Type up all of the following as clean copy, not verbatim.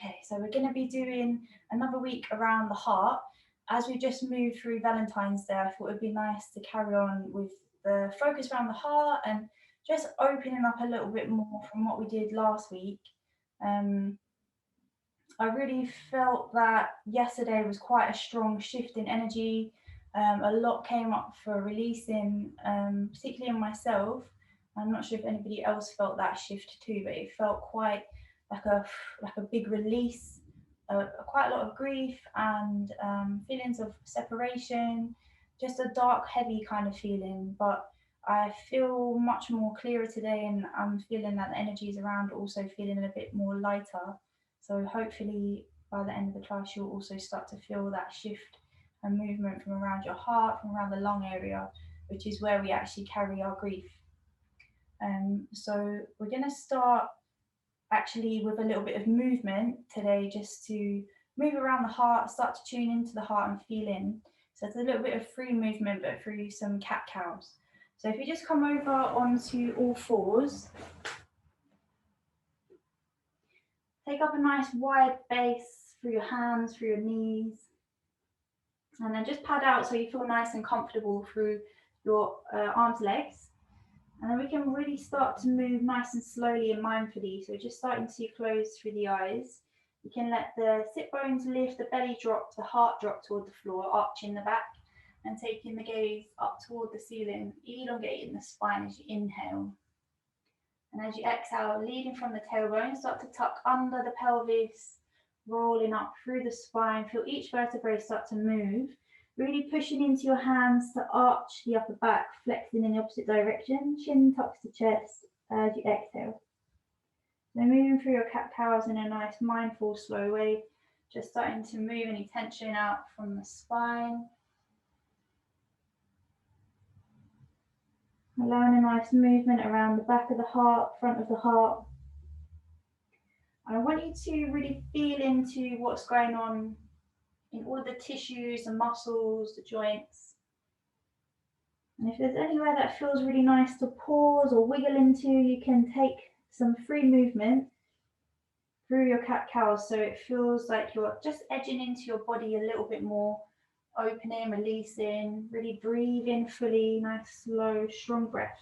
Okay, so we're going to be doing another week around the heart. As we just moved through Valentine's Day, I thought it would be nice to carry on with the focus around the heart and just opening up a little bit more from what we did last week. I really felt that yesterday was quite a strong shift in energy. A lot came up for releasing, particularly in myself. I'm not sure if anybody else felt that shift too, but it felt quite like a big release, quite a lot of grief and feelings of separation, just a dark, heavy kind of feeling. But I feel much more clearer today, and I'm feeling that the energies around also feeling a bit more lighter. So hopefully by the end of the class, you'll also start to feel that shift and movement from around your heart, from around the lung area, which is where we actually carry our grief. So we're going to start actually with a little bit of movement today, just to move around the heart, start to tune into the heart and feel in. So it's a little bit of free movement, but through some cat cows. So if you just come over onto all fours, take up a nice wide base through your hands, through your knees, and then just pad out so you feel nice and comfortable through your arms, legs. And then we can really start to move nice and slowly and mindfully. So just starting to close through the eyes. You can let the sit bones lift, the belly drop, the heart drop toward the floor, arching the back and taking the gaze up toward the ceiling, elongating the spine as you inhale. And as you exhale, leading from the tailbone, start to tuck under the pelvis, rolling up through the spine. Feel each vertebrae start to move. Really pushing into your hands to arch the upper back, flexing in the opposite direction. Chin tucks the chest as you exhale. So moving through your cat-cows in a nice, mindful, slow way. Just starting to move any tension out from the spine. Allowing a nice movement around the back of the heart, front of the heart. And I want you to really feel into what's going on in all the tissues, the muscles, the joints. And if there's anywhere that feels really nice to pause or wiggle into, you can take some free movement through your cat-cows so it feels like you're just edging into your body a little bit more, opening, releasing, really breathe in fully, nice, slow, strong breath.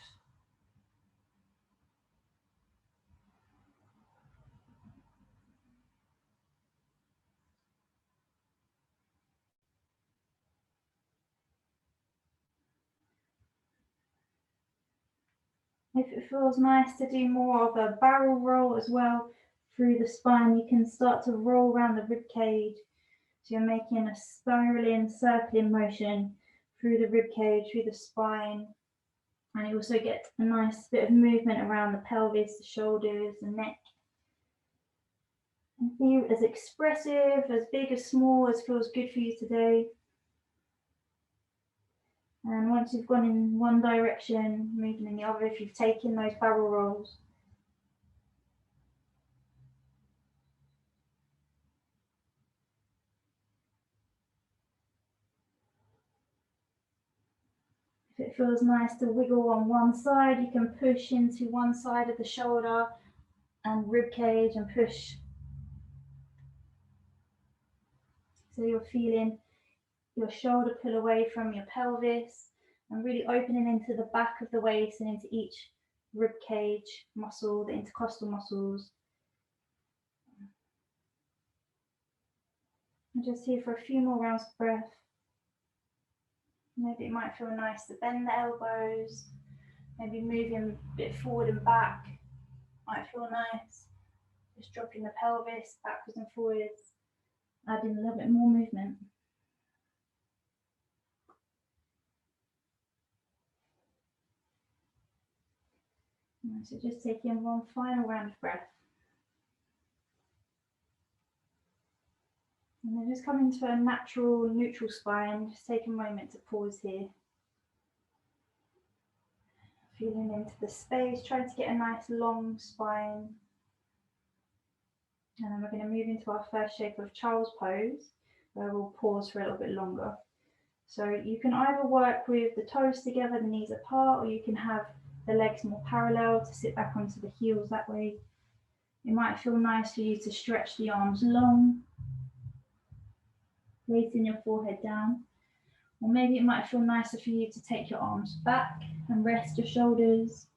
If it feels nice to do more of a barrel roll as well through the spine, you can start to roll around the rib cage. So you're making a spiraling, circling motion through the rib cage, through the spine. And you also get a nice bit of movement around the pelvis, the shoulders, the neck. And be as expressive, as big, as small as feels good for you today. And once you've gone in one direction, moving in the other, if you've taken those barrel rolls. If it feels nice to wiggle on one side, you can push into one side of the shoulder and rib cage and push. So you're feeling your shoulder pull away from your pelvis and really opening into the back of the waist and into each rib cage muscle, the intercostal muscles. And just here for a few more rounds of breath. Maybe it might feel nice to bend the elbows, maybe moving a bit forward and back. Might feel nice. Just dropping the pelvis backwards and forwards, adding a little bit more movement. So just taking one final round of breath. And then just come into a natural, neutral spine. Just take a moment to pause here. Feeling into the space, trying to get a nice long spine. And then we're going to move into our first shape of child's pose, where we'll pause for a little bit longer. So you can either work with the toes together, the knees apart, or you can have the legs more parallel to sit back onto the heels that way. It might feel nice for you to stretch the arms long, placing your forehead down. Or maybe it might feel nicer for you to take your arms back and rest your shoulders.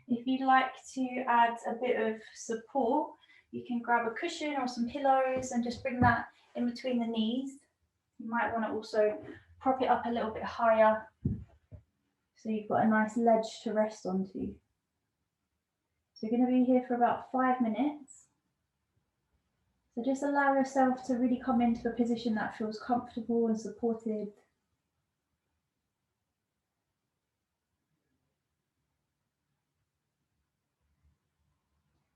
If you'd like to add a bit of support, you can grab a cushion or some pillows and just bring that in between the knees. You might want to also prop it up a little bit higher so you've got a nice ledge to rest onto. So you're going to be here for about 5 minutes. So just allow yourself to really come into a position that feels comfortable and supported.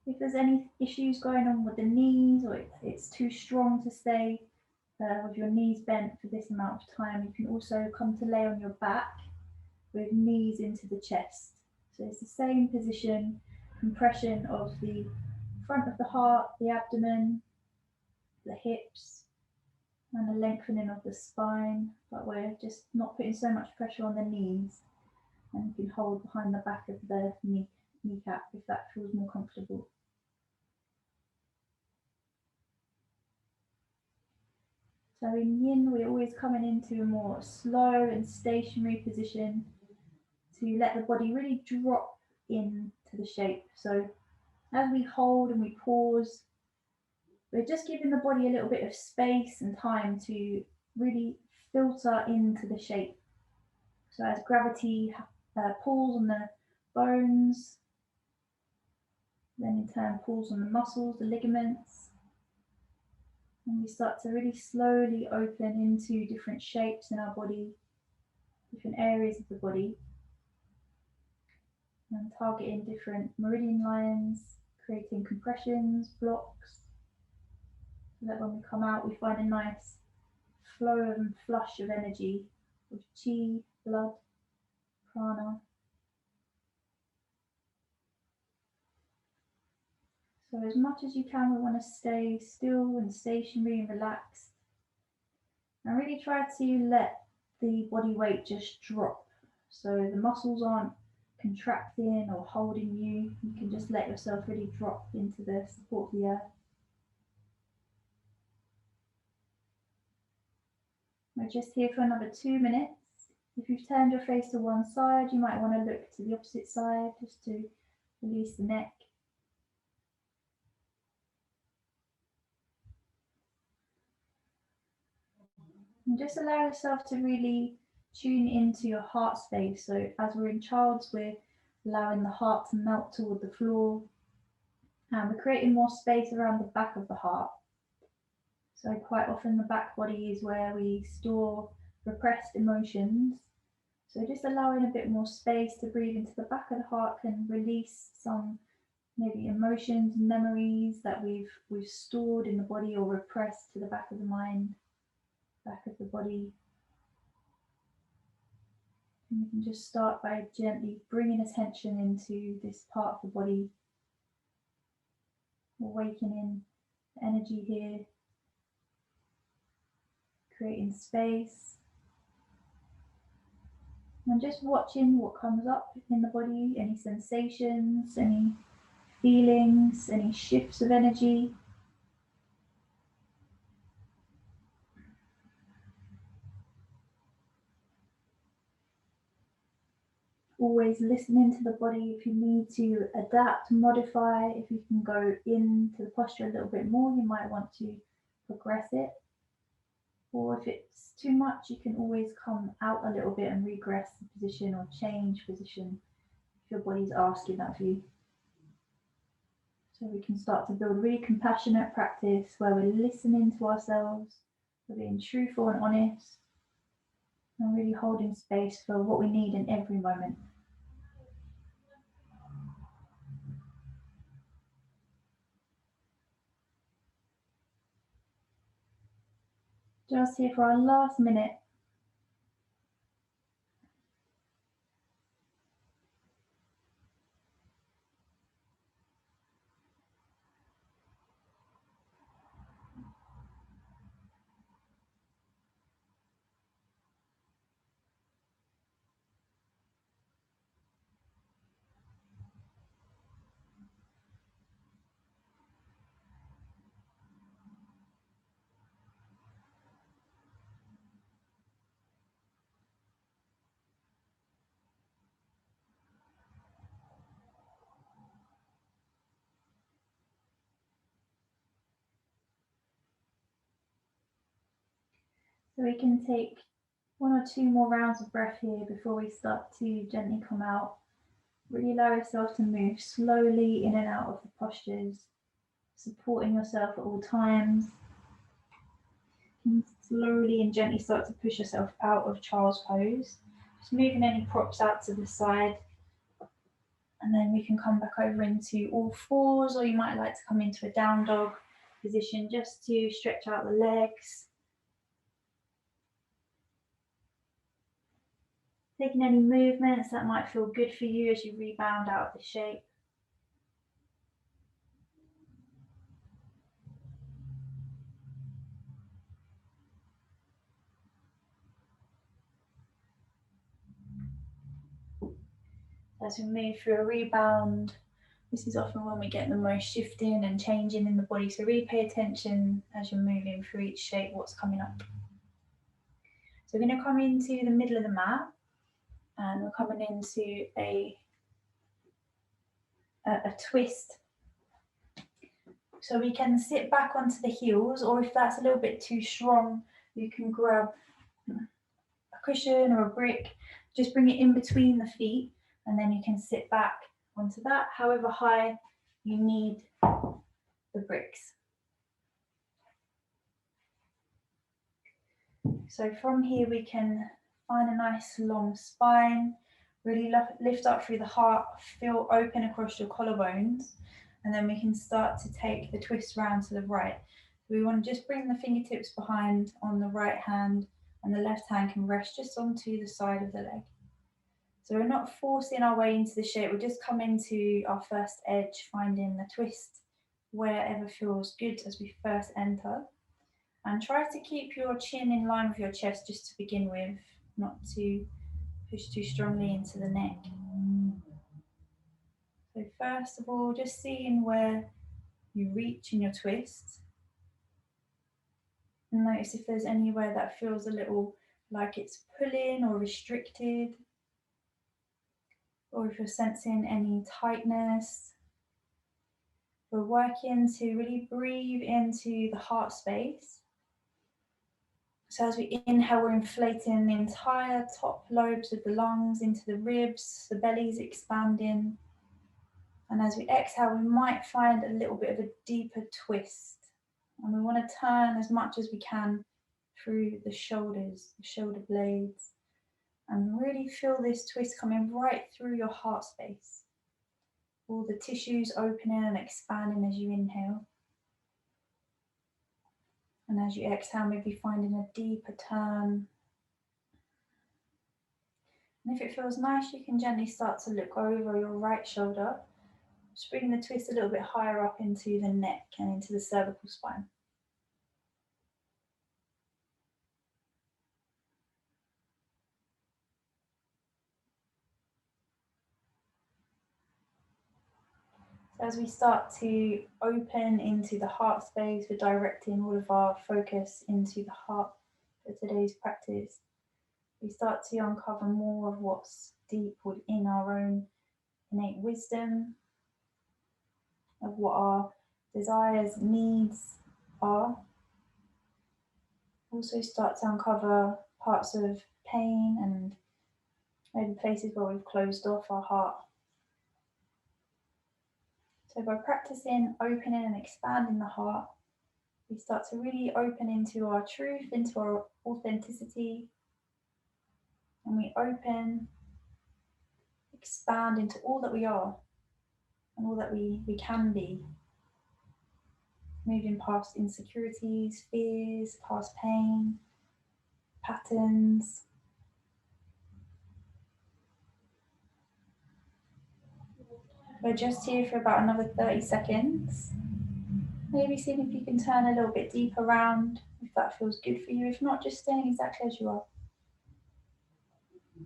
If there's any issues going on with the knees, or it's too strong to stay with your knees bent for this amount of time, you can also come to lay on your back with knees into the chest. So it's the same position, compression of the front of the heart, the abdomen, the hips, and the lengthening of the spine, but we're just not putting so much pressure on the knees, and you can hold behind the back of the kneecap if that feels more comfortable. So in Yin, we're always coming into a more slow and stationary position to let the body really drop into the shape. So as we hold and we pause, we're just giving the body a little bit of space and time to really filter into the shape. So as gravity pulls on the bones, then in turn pulls on the muscles, the ligaments, and we start to really slowly open into different shapes in our body, different areas of the body, and targeting different meridian lines, creating compressions, blocks, so that when we come out we find a nice flow and flush of energy, of chi, blood, prana. So as much as you can, we want to stay still and stationary and relaxed, and really try to let the body weight just drop. So the muscles aren't contracting or holding you. You can just let yourself really drop into the support of the earth. We're just here for another 2 minutes. If you've turned your face to one side, you might want to look to the opposite side just to release the neck. And just allow yourself to really tune into your heart space. So as we're in child's, we're allowing the heart to melt toward the floor, and we're creating more space around the back of the heart. So quite often the back body is where we store repressed emotions. So just allowing a bit more space to breathe into the back of the heart can release some maybe emotions, memories that we've stored in the body or repressed to the back of the mind, back of the body. And you can just start by gently bringing attention into this part of the body, awakening the energy here, creating space, and just watching what comes up in the body, any sensations, any feelings, any shifts of energy. Always listening to the body. If you need to adapt, modify, if you can go into the posture a little bit more, you might want to progress it. Or if it's too much, you can always come out a little bit and regress the position or change position if your body's asking that for you. So we can start to build really compassionate practice where we're listening to ourselves, we're being truthful and honest, and really holding space for what we need in every moment. Just here for our last minute. So we can take 1 or 2 more rounds of breath here before we start to gently come out. Really allow yourself to move slowly in and out of the postures, supporting yourself at all times. And slowly and gently start to push yourself out of child's pose. Just moving any props out to the side. And then we can come back over into all fours, or you might like to come into a down dog position just to stretch out the legs. Taking any movements that might feel good for you as you rebound out of the shape. As we move through a rebound, this is often when we get the most shifting and changing in the body. So really pay attention as you're moving through each shape, what's coming up. So we're going to come into the middle of the mat, and we're coming into a twist. So we can sit back onto the heels, or if that's a little bit too strong, you can grab a cushion or a brick, just bring it in between the feet, and then you can sit back onto that, however high you need the bricks. So from here we can find a nice long spine, really lift up through the heart, feel open across your collarbones, and then we can start to take the twist round to the right. So we want to just bring the fingertips behind on the right hand, and the left hand can rest just onto the side of the leg. So we're not forcing our way into the shape, we're just coming to our first edge, finding the twist wherever feels good as we first enter. And try to keep your chin in line with your chest just to begin with, not to push too strongly into the neck. So first of all, just seeing where you reach in your twist. And notice if there's anywhere that feels a little like it's pulling or restricted, or if you're sensing any tightness. We're working to really breathe into the heart space. So as we inhale, we're inflating the entire top lobes of the lungs into the ribs, the belly's expanding. And as we exhale, we might find a little bit of a deeper twist. And we want to turn as much as we can through the shoulders, the shoulder blades, and really feel this twist coming right through your heart space. All the tissues opening and expanding as you inhale. And as you exhale, maybe finding a deeper turn. And if it feels nice, you can gently start to look over your right shoulder. Just bring the twist a little bit higher up into the neck and into the cervical spine. So as we start to open into the heart space, we're directing all of our focus into the heart for today's practice. We start to uncover more of what's deep within our own innate wisdom, of what our desires, needs are. Also start to uncover parts of pain and maybe places where we've closed off our heart. So by practicing opening and expanding the heart, we start to really open into our truth, into our authenticity, and we open, expand into all that we are and all that we can be. Moving past insecurities, fears, past pain, patterns. We're just here for about another 30 seconds. Maybe seeing if you can turn a little bit deeper around, if that feels good for you. If not, just staying exactly as you are.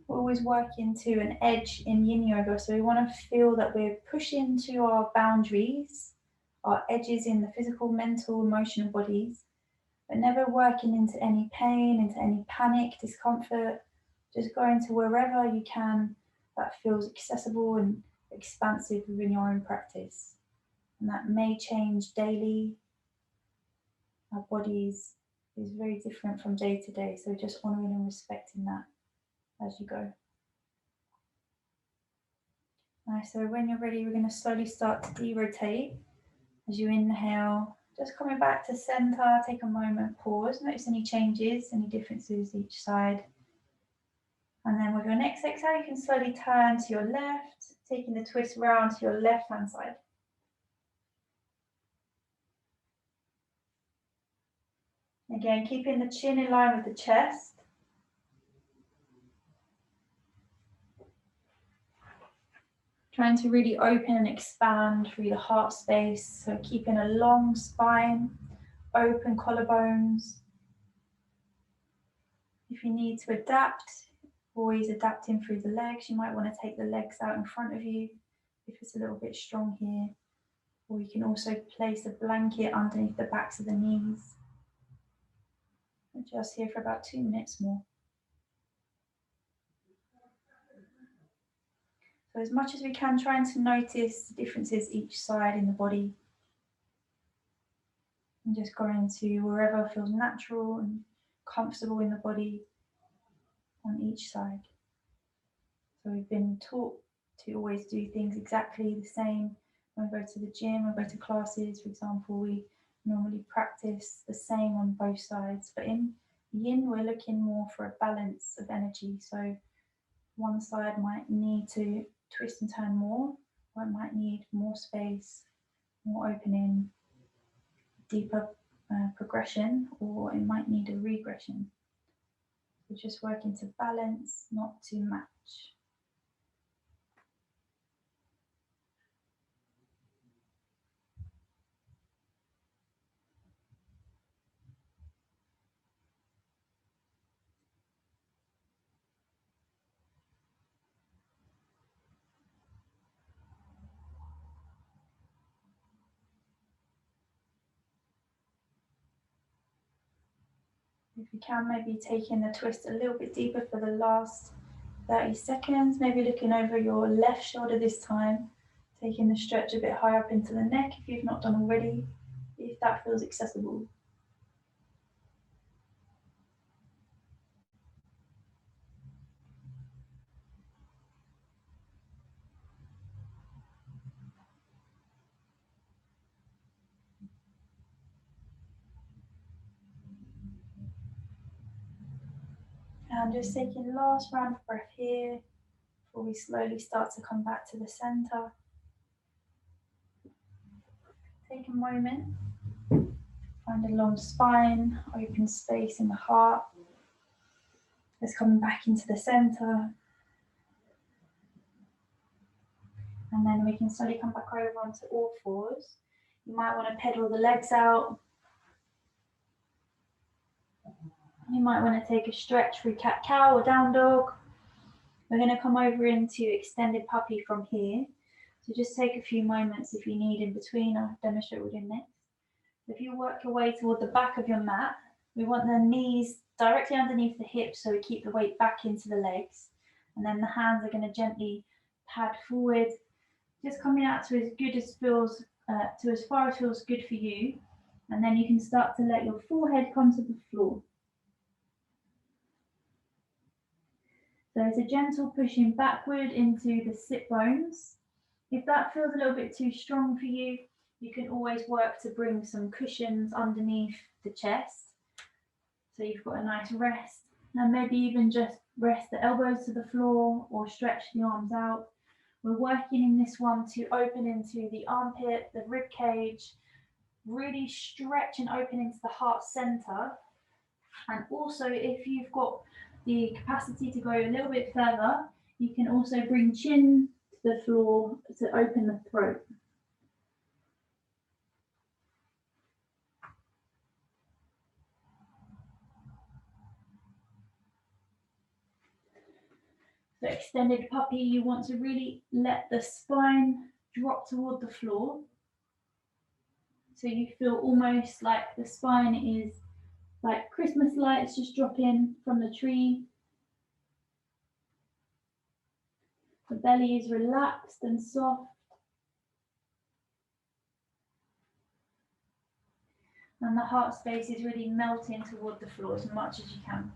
We're always working to an edge in Yin Yoga, so we want to feel that we're pushing to our boundaries, our edges in the physical, mental, emotional bodies, but never working into any pain, into any panic, discomfort, just going to wherever you can that feels accessible and expansive within your own practice. And that may change daily. Our bodies is very different from day to day. So just honouring and respecting that as you go. Nice. So when you're ready, we're going to slowly start to de-rotate. As you inhale, just coming back to centre, take a moment, pause, notice any changes, any differences each side. And then with your next exhale, you can slowly turn to your left, taking the twist round to your left-hand side. Again, keeping the chin in line with the chest. Trying to really open and expand through the heart space. So keeping a long spine, open collarbones. If you need to adapt, always adapting through the legs. You might want to take the legs out in front of you if it's a little bit strong here. Or you can also place a blanket underneath the backs of the knees. Just here for about 2 minutes more. So as much as we can, trying to notice the differences each side in the body. And just going to wherever feels natural and comfortable in the body on each side. So we've been taught to always do things exactly the same. When we go to the gym or go to classes, for example, we normally practice the same on both sides. But in Yin, we're looking more for a balance of energy. So one side might need to twist and turn more, or it might need more space, more opening, deeper progression, or it might need a regression. We're just working to balance, not to match. If you can, maybe taking the twist a little bit deeper for the last 30 seconds, maybe looking over your left shoulder this time, taking the stretch a bit higher up into the neck if you've not done already, if that feels accessible. And just taking last round of breath here before we slowly start to come back to the center. Take a moment, find a long spine, open space in the heart. Just coming back into the center. And then we can slowly come back over onto all fours. You might want to pedal the legs out. You might want to take a stretch through cat-cow or down dog. We're going to come over into extended puppy from here. So just take a few moments if you need in between. I'll demonstrate what we're doing next. If you work your way toward the back of your mat, we want the knees directly underneath the hips so we keep the weight back into the legs. And then the hands are going to gently pad forward, just coming out to as far as feels good for you. And then you can start to let your forehead come to the floor. So it's a gentle pushing backward into the sit bones. If that feels a little bit too strong for you, you can always work to bring some cushions underneath the chest. So you've got a nice rest. And maybe even just rest the elbows to the floor or stretch the arms out. We're working in this one to open into the armpit, the rib cage, really stretch and open into the heart center. And also if you've got the capacity to go a little bit further, you can also bring chin to the floor to open the throat. So extended puppy, you want to really let the spine drop toward the floor. So you feel almost like the spine is like Christmas lights just dropping from the tree. The belly is relaxed and soft. And and the heart space is really melting toward the floor as much as you can.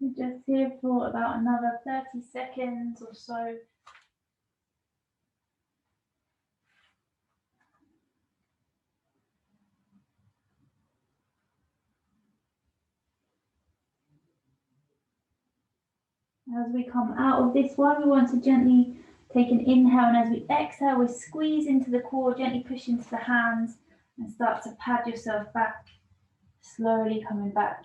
We're just here for about another 30 seconds or so. As we come out of this one, we want to gently take an inhale, and as we exhale, we squeeze into the core, gently push into the hands, and start to pad yourself back, slowly coming back.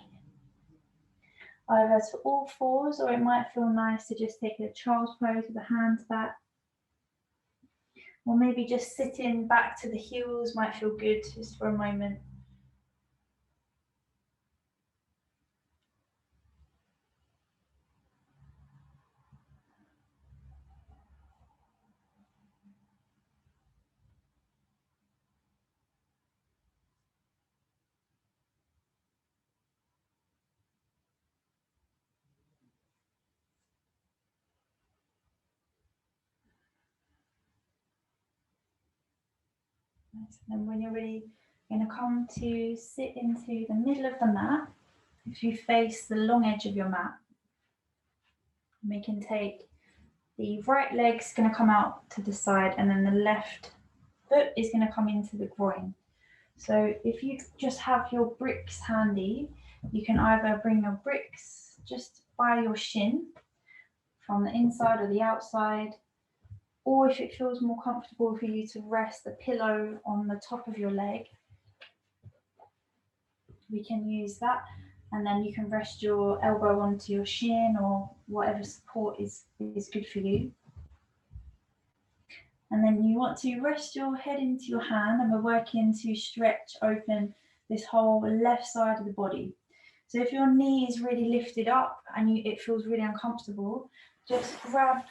Either to all fours, or it might feel nice to just take a child's pose with the hands back. Or maybe just sitting back to the heels might feel good just for a moment. Nice. And then when you're ready, you're going to come to sit into the middle of the mat. If you face the long edge of your mat, we can take the right leg's going to come out to the side, and then the left foot is going to come into the groin. So if you just have your bricks handy, you can either bring your bricks just by your shin from the inside or the outside, or if it feels more comfortable for you to rest the pillow on the top of your leg, we can use that, and then you can rest your elbow onto your shin or whatever support is good for you. And then you want to rest your head into your hand, and we're working to stretch open this whole left side of the body. So if your knee is really lifted up and it feels really uncomfortable, just grab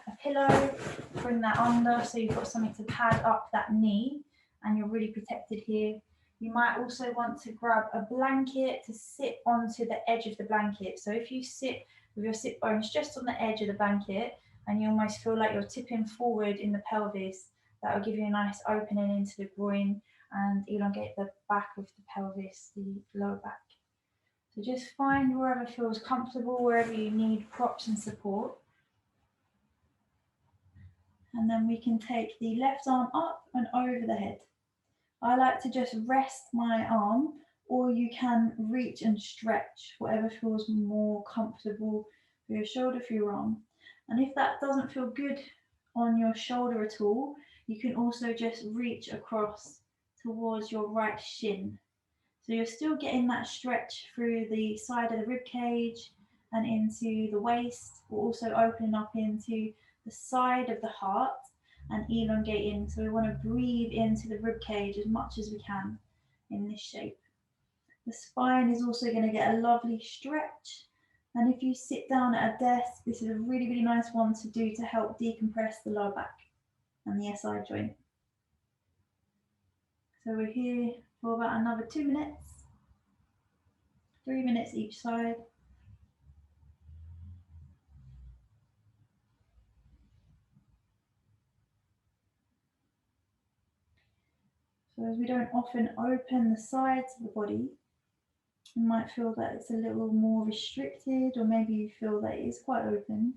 a pillow, bring that under so you've got something to pad up that knee and you're really protected here. You might also want to grab a blanket to sit onto the edge of the blanket. So if you sit with your sit bones just on the edge of the blanket and you almost feel like you're tipping forward in the pelvis, that will give you a nice opening into the groin and elongate the back of the pelvis, the lower back. So just find wherever feels comfortable, wherever you need props and support. And then we can take the left arm up and over the head. I like to just rest my arm, or you can reach and stretch, whatever feels more comfortable for your shoulder, for your arm. And if that doesn't feel good on your shoulder at all, you can also just reach across towards your right shin. So you're still getting that stretch through the side of the rib cage and into the waist. We're also opening up into the side of the heart and elongating. So we want to breathe into the rib cage as much as we can in this shape. The spine is also going to get a lovely stretch. And if you sit down at a desk, this is a really, really nice one to do to help decompress the lower back and the SI joint. So we're here for about another 2 minutes, 3 minutes each side. So as we don't often open the sides of the body, you might feel that it's a little more restricted, or maybe you feel that it is quite open.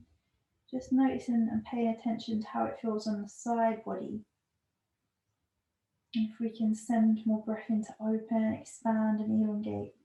Just noticing and paying attention to how it feels on the side body. And if we can send more breath in to open, expand and elongate.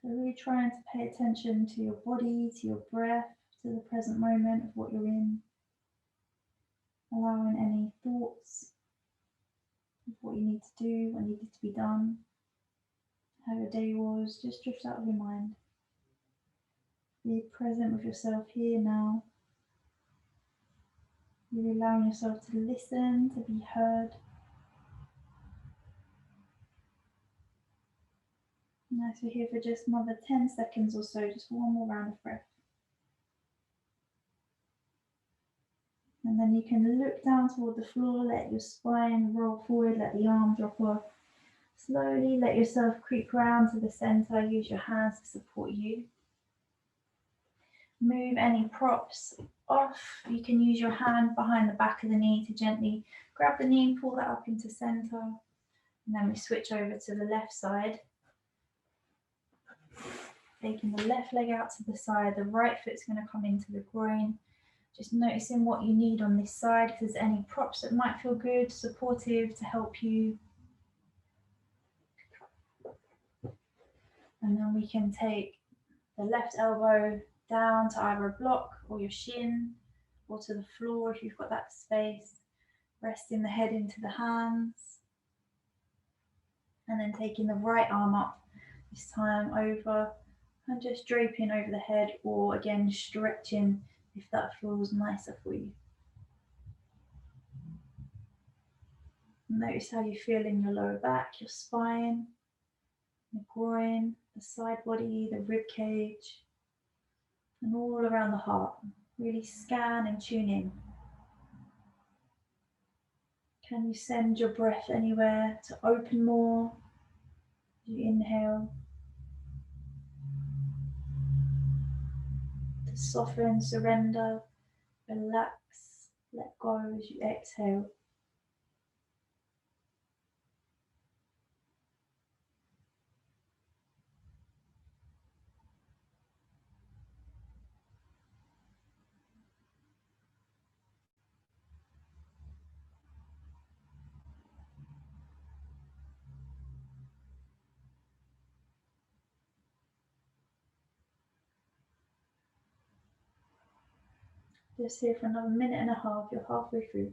So really trying to pay attention to your body, to your breath, to the present moment of what you're in. Allowing any thoughts of what you need to do, what needed to be done, how your day was, just drift out of your mind. Be present with yourself here now. Really allowing yourself to listen, to be heard. Nice, we're here for just another 10 seconds or so, just one more round of breath. And then you can look down toward the floor, let your spine roll forward, let the arm drop off. Slowly let yourself creep round to the center, use your hands to support you. Move any props off. You can use your hand behind the back of the knee to gently grab the knee and pull that up into center. And then we switch over to the left side. Taking the left leg out to the side, the right foot's going to come into the groin. Just noticing what you need on this side, if there's any props that might feel good, supportive to help you. And then we can take the left elbow down to either a block or your shin, or to the floor if you've got that space. Resting the head into the hands. And then taking the right arm up, this time over, and just draping over the head, or again stretching if that feels nicer for you. Notice how you feel in your lower back, your spine, the groin, the side body, the rib cage, and all around the heart. Really scan and tune in. Can you send your breath anywhere to open more? You inhale. To soften, surrender, relax, let go as you exhale. Just here for another minute and a half, you're halfway through.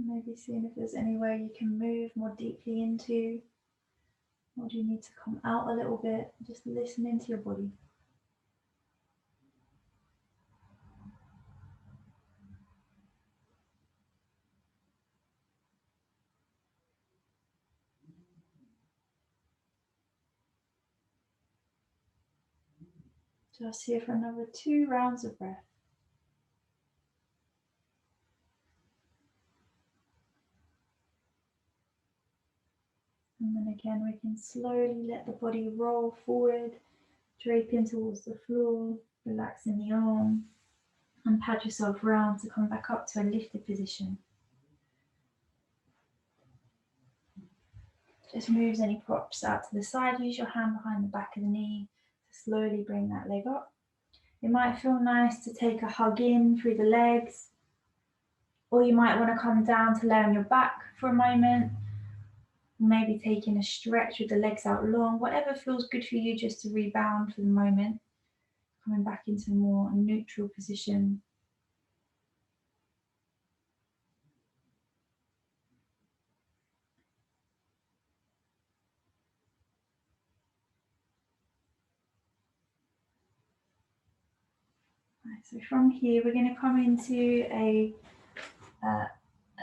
Maybe seeing if there's any way you can move more deeply into, or do you need to come out a little bit? Just listen into your body. Just here for another 2 rounds of breath. And then again, we can slowly let the body roll forward, draping towards the floor, relaxing the arm, and pad yourself round to come back up to a lifted position. Just moves any props out to the side. Use your hand behind the back of the knee to slowly bring that leg up. It might feel nice to take a hug in through the legs, or you might want to come down to lay on your back for a moment. Maybe taking a stretch with the legs out long, whatever feels good for you, just to rebound for the moment. Coming back into a more neutral position. Right, so from here, we're going to come into a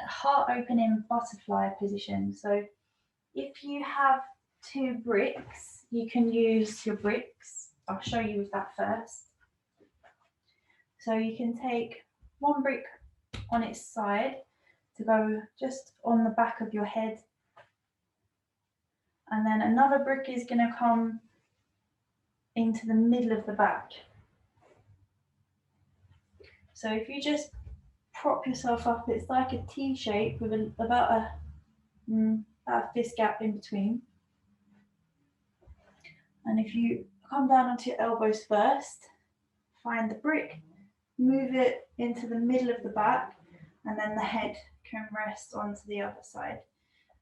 heart opening butterfly position. So if you have 2 bricks, you can use your bricks. I'll show you with that first. So you can take 1 brick on its side to go just on the back of your head. And then another brick is going to come into the middle of the back. So if you just prop yourself up. It's like a T shape with about a fist gap in between. And if you come down onto your elbows first, find the brick, move it into the middle of the back, and then the head can rest onto the other side.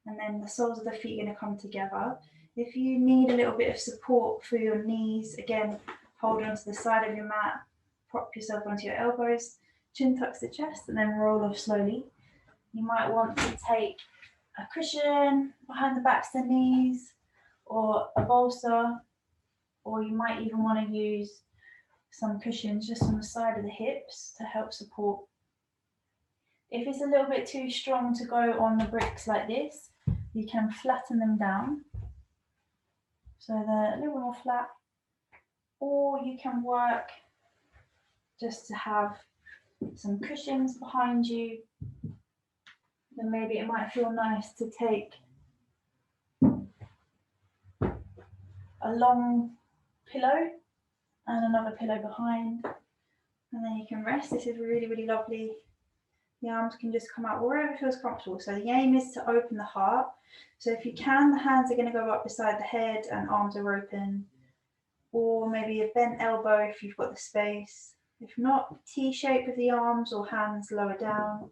And then the soles of the feet are going to come together. If you need a little bit of support for your knees, again, hold onto the side of your mat, prop yourself onto your elbows, chin tucks the chest, and then roll off slowly. You might want to take a cushion behind the backs of the knees, or a bolster, or you might even want to use some cushions just on the side of the hips to help support. If it's a little bit too strong to go on the bricks like this, you can flatten them down so they're a little more flat, or you can work just to have some cushions behind you. Then maybe it might feel nice to take a long pillow and another pillow behind, and then you can rest. This is really, really lovely. The arms can just come out wherever feels comfortable. So the aim is to open the heart. So if you can, the hands are going to go up beside the head and arms are open, or maybe a bent elbow if you've got the space. If not, T shape with the arms, or hands lower down,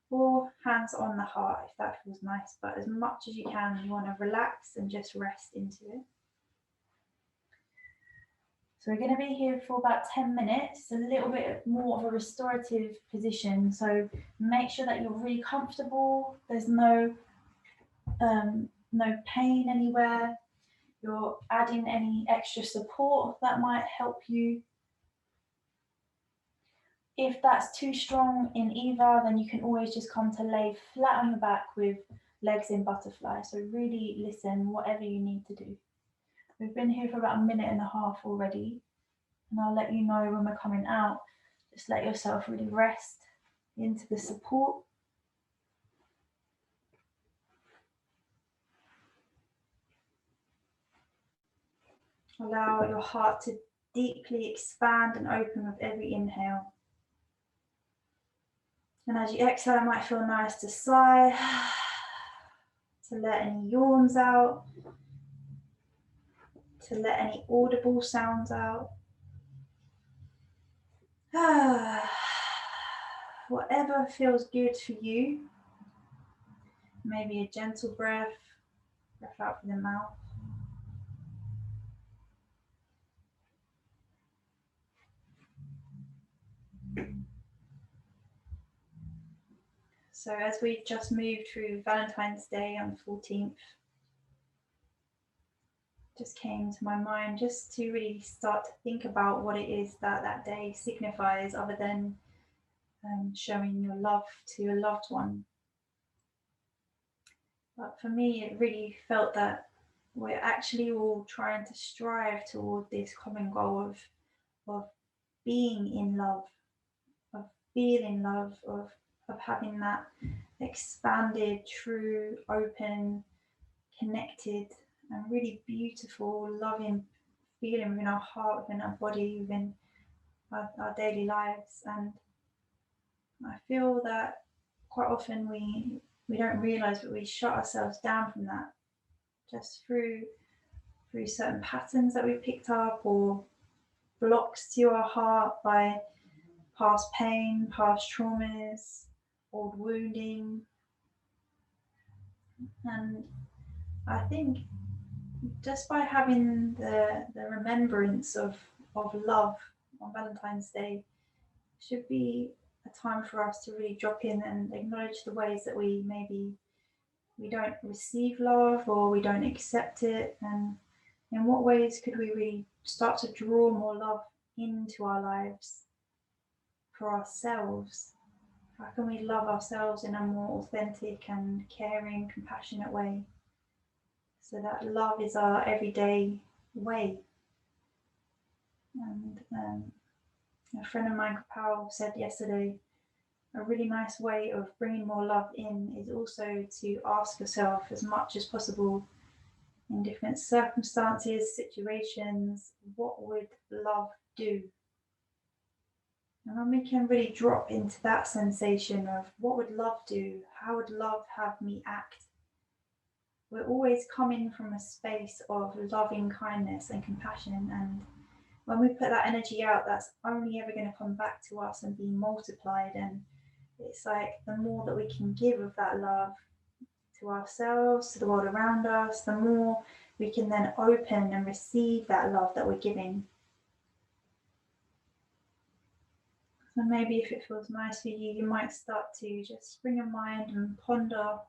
or hands on the heart if that feels nice. But as much as you can, you want to relax and just rest into it. So we're going to be here for about 10 minutes, a little bit more of a restorative position. So make sure that you're really comfortable. There's no pain anywhere. You're adding any extra support that might help you. If that's too strong in either, then you can always just come to lay flat on your back with legs in butterfly. So really listen, whatever you need to do. We've been here for about a minute and a half already, and I'll let you know when we're coming out. Just let yourself really rest into the support. Allow your heart to deeply expand and open with every inhale. And as you exhale, it might feel nice to sigh, to let any yawns out, to let any audible sounds out. Whatever feels good for you. Maybe a gentle breath out from the mouth. So as we just moved through Valentine's Day on the 14th, just came to my mind just to really start to think about what it is that that day signifies, other than showing your love to a loved one. But for me, it really felt that we're actually all trying to strive toward this common goal of being in love, of feeling love, of having that expanded, true, open, connected, and really beautiful, loving feeling within our heart, within our body, within our daily lives. And I feel that quite often we don't realise, but we shut ourselves down from that just through certain patterns that we picked up, or blocks to our heart by past pain, past traumas, old wounding. And I think just by having the remembrance of love on Valentine's Day should be a time for us to really drop in and acknowledge the ways that we don't receive love, or we don't accept it, and in what ways could we really start to draw more love into our lives for ourselves. How can we love ourselves in a more authentic and caring, compassionate way, so that love is our everyday way? And a friend of mine, Powell, said yesterday, a really nice way of bringing more love in is also to ask yourself as much as possible, in different circumstances, situations, what would love do? And when we can really drop into that sensation of what would love do, how would love have me act, we're always coming from a space of loving kindness and compassion. And when we put that energy out, that's only ever going to come back to us and be multiplied. And it's like the more that we can give of that love to ourselves, to the world around us, the more we can then open and receive that love that we're giving. So maybe if it feels nice for you, you might start to just bring your mind and ponder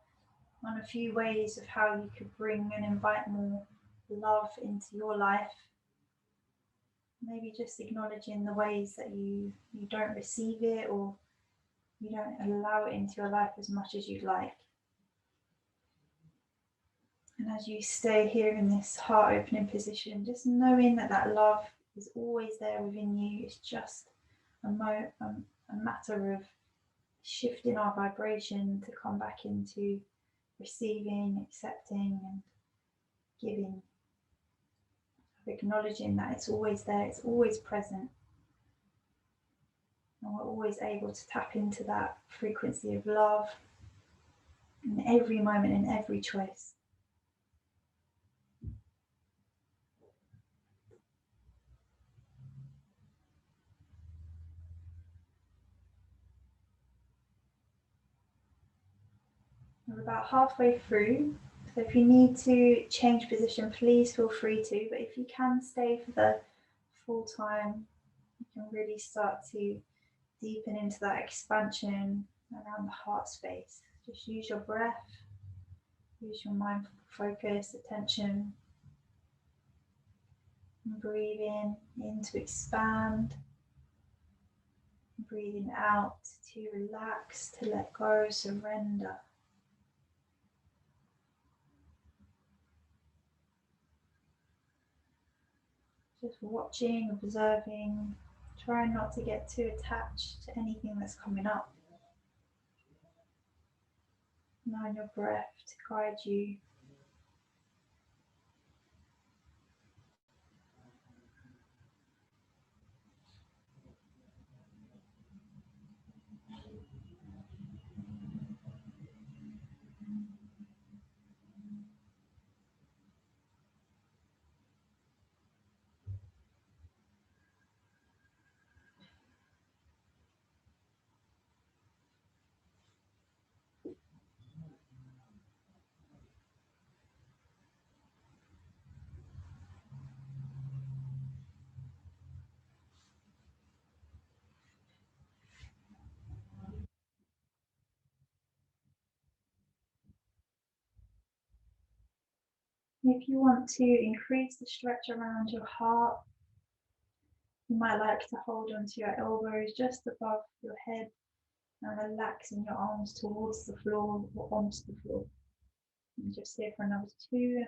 on a few ways of how you could bring and invite more love into your life. Maybe just acknowledging the ways that you don't receive it, or you don't allow it into your life as much as you'd like. And as you stay here in this heart opening position, just knowing that that love is always there within you. It's just a matter of shifting our vibration to come back into receiving, accepting and giving. Acknowledging that it's always there, it's always present. And we're always able to tap into that frequency of love in every moment, in every choice. We're about halfway through, so if you need to change position, please feel free to, but if you can stay for the full time, you can really start to deepen into that expansion around the heart space. Just use your breath, use your mindful focus, attention, and breathe in to expand, breathing out to relax, to let go, surrender. Just watching, observing, trying not to get too attached to anything that's coming up. Allowing your breath to guide you. If you want to increase the stretch around your heart, you might like to hold onto your elbows just above your head and relaxing your arms towards the floor or onto the floor. And just here for another 2.5 minutes.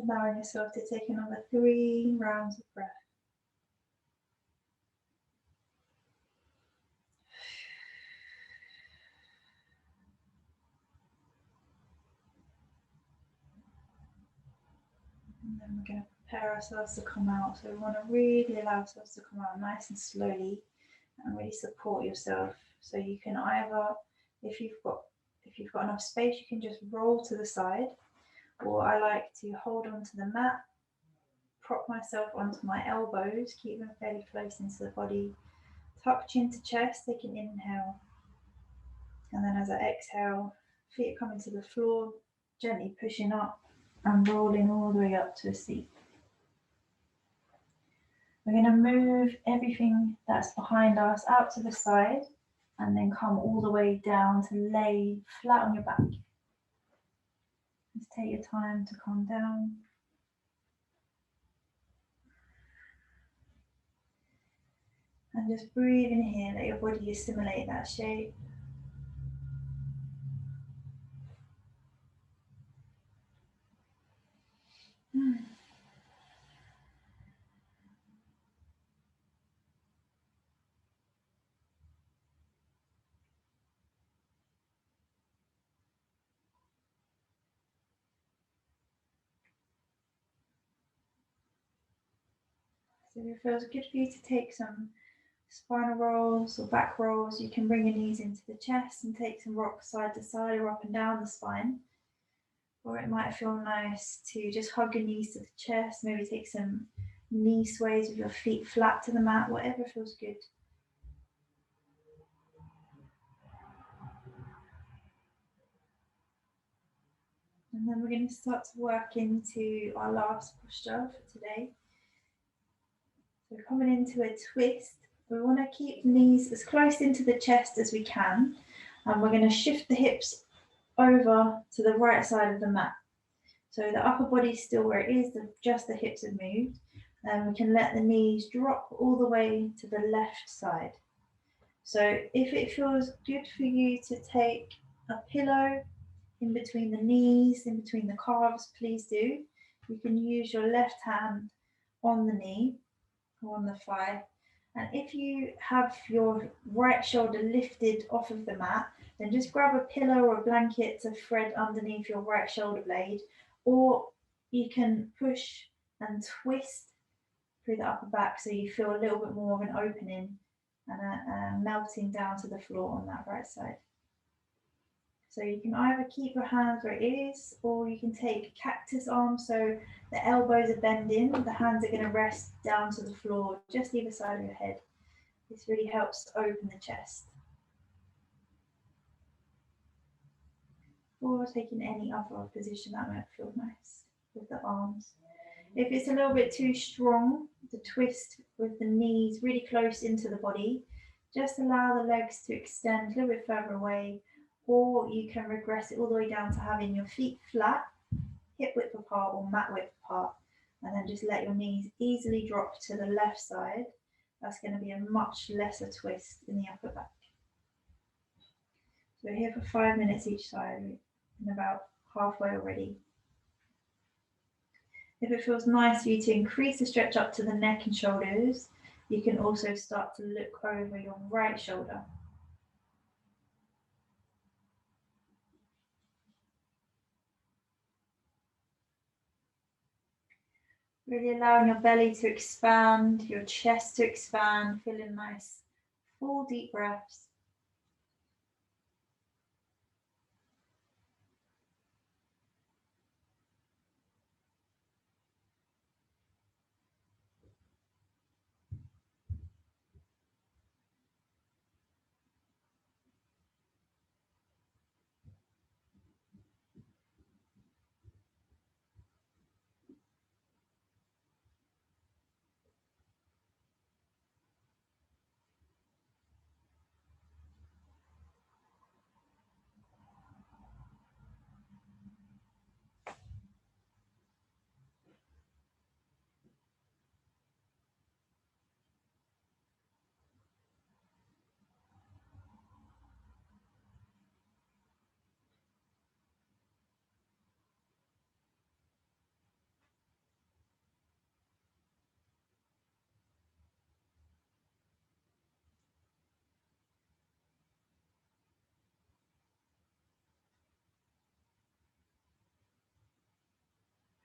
Allowing yourself to take another 3 rounds of breath. And then we're going to prepare ourselves to come out. So we want to really allow ourselves to come out nice and slowly and really support yourself. So you can either, if you've got enough space, you can just roll to the side, or I like to hold onto the mat, prop myself onto my elbows, keep them fairly close into the body, Tuck chin to chest, take an inhale. And then as I exhale, feet coming to the floor, gently pushing up and rolling all the way up to a seat. We're going to move everything that's behind us out to the side and then come all the way down to lay flat on your back. Just take your time to calm down. And just breathe in here, let your body assimilate that shape. So if it feels good for you to take some spinal rolls or back rolls, you can bring your knees into the chest and take some rocks side to side or up and down the spine. Or it might feel nice to just hug your knees to the chest, maybe take some knee sways with your feet flat to the mat, whatever feels good. And then we're going to start to work into our last posture for today. So we're coming into a twist. We want to keep the knees as close into the chest as we can. And we're going to shift the hips over to the right side of the mat. So the upper body's still where it is, just the hips have moved. And we can let the knees drop all the way to the left side. So if it feels good for you to take a pillow in between the knees, in between the calves, please do. You can use your left hand on the knee or on the thigh. And if you have your right shoulder lifted off of the mat, then just grab a pillow or a blanket to thread underneath your right shoulder blade, or you can push and twist through the upper back so you feel a little bit more of an opening and a melting down to the floor on that right side. So you can either keep your hands where it is, or you can take cactus arms, so the elbows are bending, the hands are going to rest down to the floor, just either side of your head. This really helps to open the chest. Or taking any other position that might feel nice with the arms. If it's a little bit too strong, the twist with the knees really close into the body, just allow the legs to extend a little bit further away, or you can regress it all the way down to having your feet flat, hip width apart or mat width apart, and then just let your knees easily drop to the left side. That's going to be a much lesser twist in the upper back. So we're here for 5 minutes each side, and about halfway already. If it feels nice for you to increase the stretch up to the neck and shoulders, you can also start to look over your right shoulder. Really allowing your belly to expand, your chest to expand, feeling nice, full deep breaths.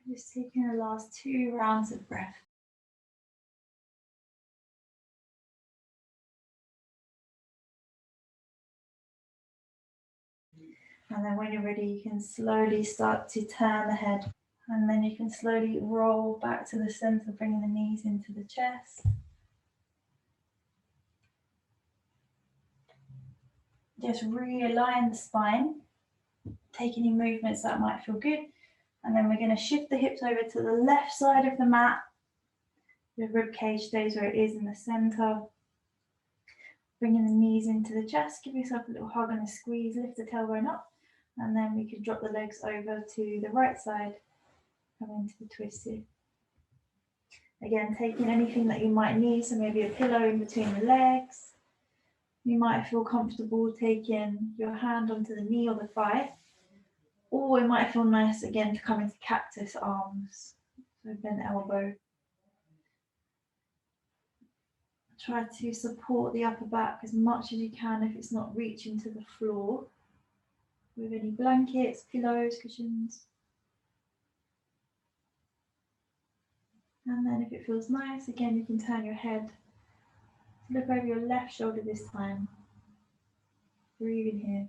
Just taking the last 2 rounds of breath. And then when you're ready, you can slowly start to turn the head. And then you can slowly roll back to the center, bringing the knees into the chest. Just realign the spine. Take any movements that might feel good. And then we're going to shift the hips over to the left side of the mat. The rib cage stays where it is in the center. Bringing the knees into the chest. Give yourself a little hug and a squeeze. Lift the tailbone up. And then we can drop the legs over to the right side. Come into the twisted. Again, taking anything that you might need. So maybe a pillow in between the legs. You might feel comfortable taking your hand onto the knee or the thigh. Or it might feel nice again to come into cactus arms. So bent elbow. Try to support the upper back as much as you can if it's not reaching to the floor. With any blankets, pillows, cushions. And then if it feels nice, again you can turn your head. Look over your left shoulder this time. Breathe in here.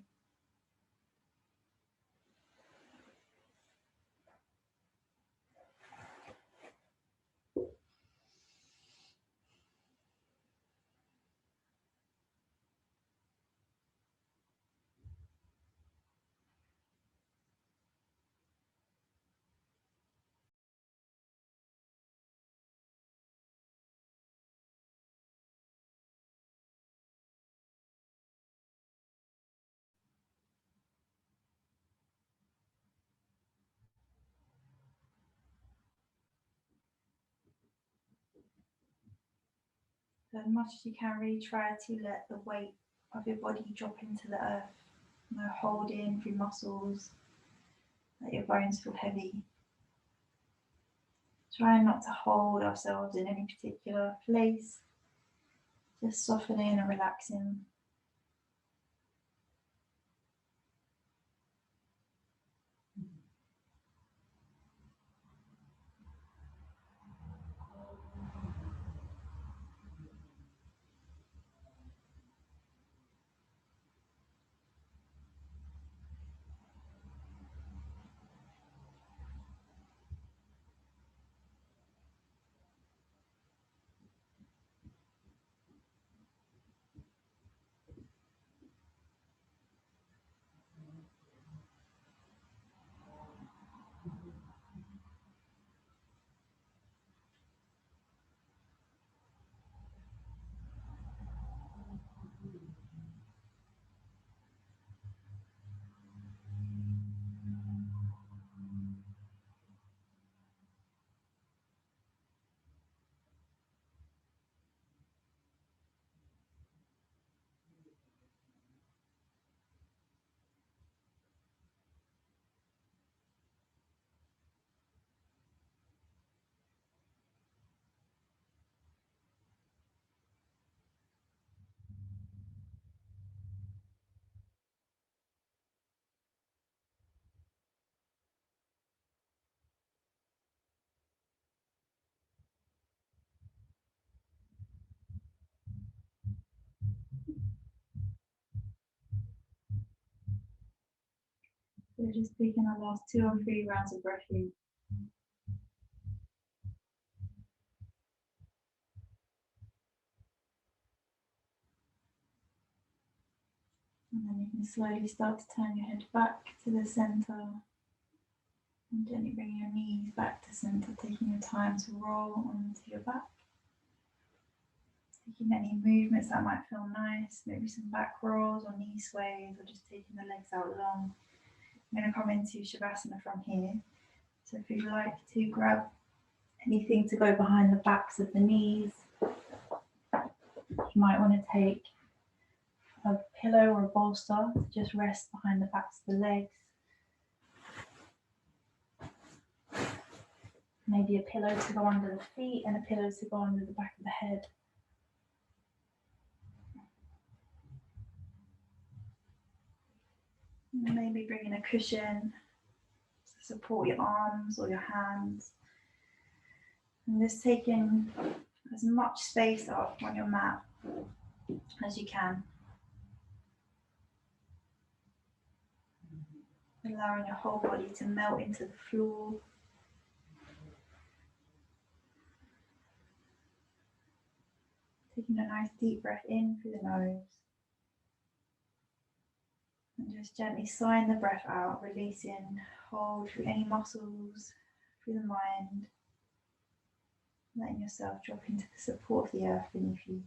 So as much as you can, really try to let the weight of your body drop into the earth. No holding through muscles. Let your bones feel heavy. Try not to hold ourselves in any particular place. Just softening and relaxing. So just taking our last 2 or 3 rounds of breath in. And then you can slowly start to turn your head back to the center. And gently bring your knees back to center, taking your time to roll onto your back. Taking any movements that might feel nice, maybe some back rolls or knee sways, or just taking the legs out long. I'm going to come into Shavasana from here. So if you'd like to grab anything to go behind the backs of the knees, you might want to take a pillow or a bolster to just rest behind the backs of the legs. Maybe a pillow to go under the feet and a pillow to go under the back of the head. And maybe bring in a cushion to support your arms or your hands. And just taking as much space up on your mat as you can. Allowing your whole body to melt into the floor. Taking a nice deep breath in through the nose. And just gently sighing the breath out, releasing, hold through any muscles, through the mind, letting yourself drop into the support of the earth beneath you.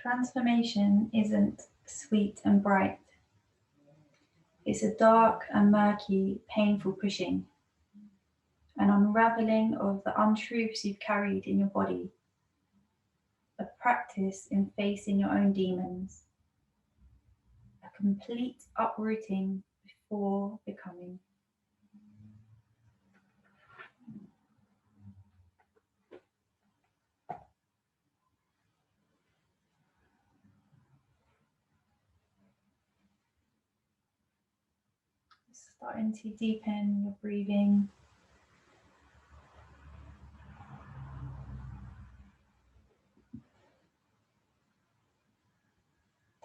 Transformation isn't sweet and bright. It's a dark and murky, painful pushing, an unraveling of the untruths you've carried in your body, a practice in facing your own demons, a complete uprooting before becoming. Starting to deepen your breathing.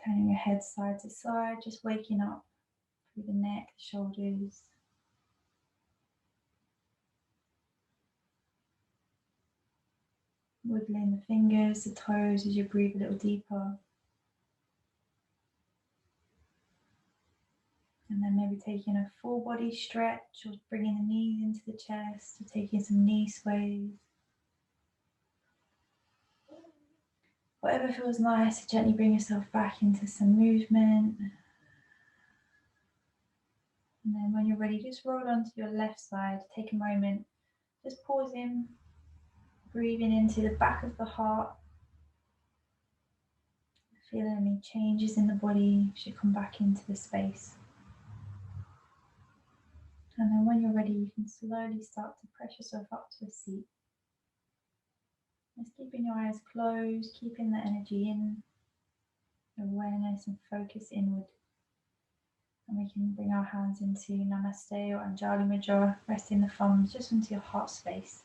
Turning your head side to side, just waking up through the neck, the shoulders. Wiggling the fingers, the toes as you breathe a little deeper. And then maybe taking a full body stretch or bringing the knees into the chest or taking some knee sways. Whatever feels nice, gently bring yourself back into some movement. And then when you're ready, just roll onto your left side. Take a moment, just pausing, breathing into the back of the heart. Feeling any changes in the body should come back into the space. And then when you're ready, you can slowly start to press yourself up to a seat. Just keeping your eyes closed, keeping the energy in, awareness and focus inward. And we can bring our hands into Namaste or Anjali Mudra, resting the thumbs just into your heart space.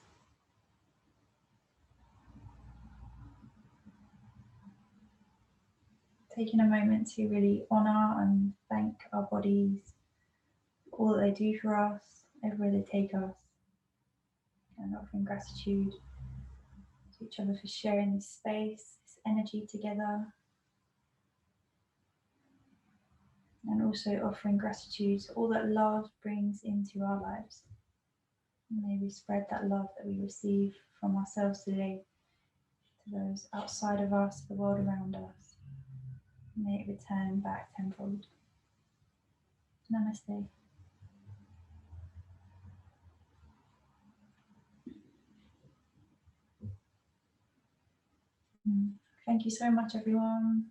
Taking a moment to really honour and thank our bodies for all that they do for us, everywhere they take us, and offering gratitude to each other for sharing this space, this energy together, and also offering gratitude to all that love brings into our lives. May we spread that love that we receive from ourselves today to those outside of us, the world around us. May it return back tenfold. Namaste. Thank you so much, everyone.